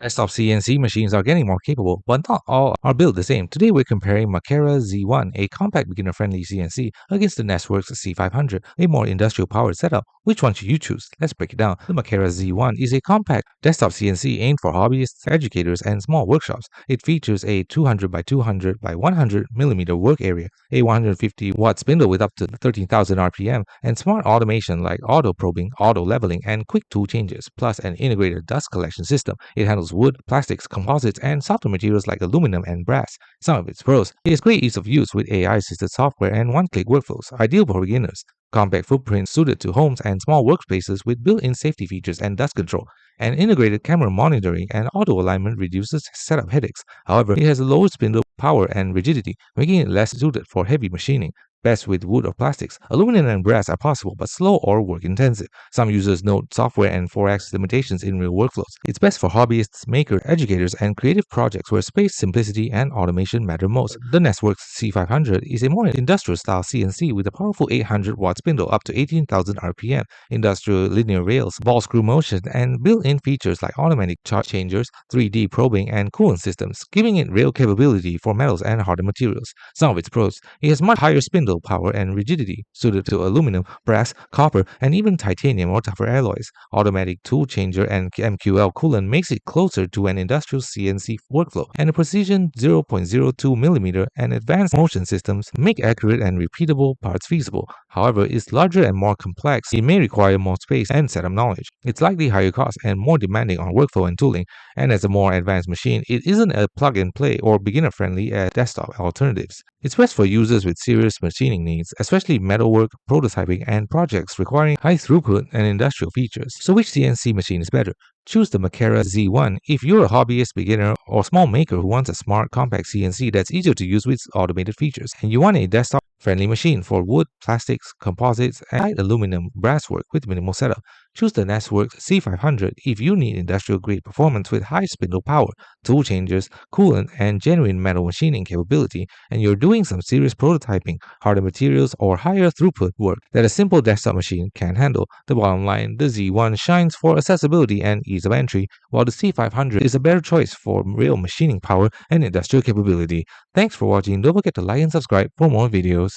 Desktop CNC machines are getting more capable, but not all are built the same. Today we're comparing Makera Z1, a compact beginner-friendly CNC, against the NestWorks C500, a more industrial-powered setup. Which one should you choose? Let's break it down. The Makera Z1 is a compact desktop CNC aimed for hobbyists, educators, and small workshops. It features a 200 by 200 by 100 millimeter work area, a 150-watt spindle with up to 13,000 RPM, and smart automation like auto probing, auto leveling, and quick tool changes, plus an integrated dust collection system. It handles wood, plastics, composites, and softer materials like aluminum and brass. Some of its pros: it has great ease of use with AI-assisted software and one-click workflows, ideal for beginners. Compact footprint suited to homes and small workspaces with built-in safety features and dust control. And integrated camera monitoring and auto alignment reduces setup headaches. However, it has a lower spindle power and rigidity, making it less suited for heavy machining. Best with wood or plastics. Aluminum and brass are possible, but slow or work intensive. Some users note software and 4x limitations in real workflows. It's best for hobbyists, makers, educators, and creative projects where space, simplicity, and automation matter most. The NestWorks C500 is a more industrial-style CNC with a powerful 800-watt spindle up to 18,000 RPM, industrial linear rails, ball screw motion, and built-in features like automatic chart changers, 3D probing, and coolant systems, giving it real capability for metals and harder materials. Some of its pros: it has much higher spindle power and rigidity, suited to aluminum, brass, copper, and even titanium or tougher alloys. Automatic tool changer and MQL coolant makes it closer to an industrial CNC workflow, and a precision 0.02mm and advanced motion systems make accurate and repeatable parts feasible. However, it's larger and more complex. It may require more space and setup knowledge. It's likely higher cost and more demanding on workflow and tooling, and as a more advanced machine, it isn't a plug-and-play or beginner-friendly as desktop alternatives. It's best for users with serious machining needs, especially metalwork, prototyping, and projects requiring high throughput and industrial features. So which CNC machine is better? Choose the Makera Z1 if you're a hobbyist, beginner, or small maker who wants a smart, compact CNC that's easier to use with automated features, and you want a desktop-friendly machine for wood, plastics, composites, and light aluminum brass work with minimal setup. Choose the NestWorks C500 if you need industrial-grade performance with high spindle power, tool changers, coolant, and genuine metal machining capability, and you're doing some serious prototyping, harder materials, or higher throughput work that a simple desktop machine can't handle. The bottom line: the Z1 shines for accessibility and ease of entry, while the C500 is a better choice for real machining power and industrial capability. Thanks for watching. Don't forget to like and subscribe for more videos.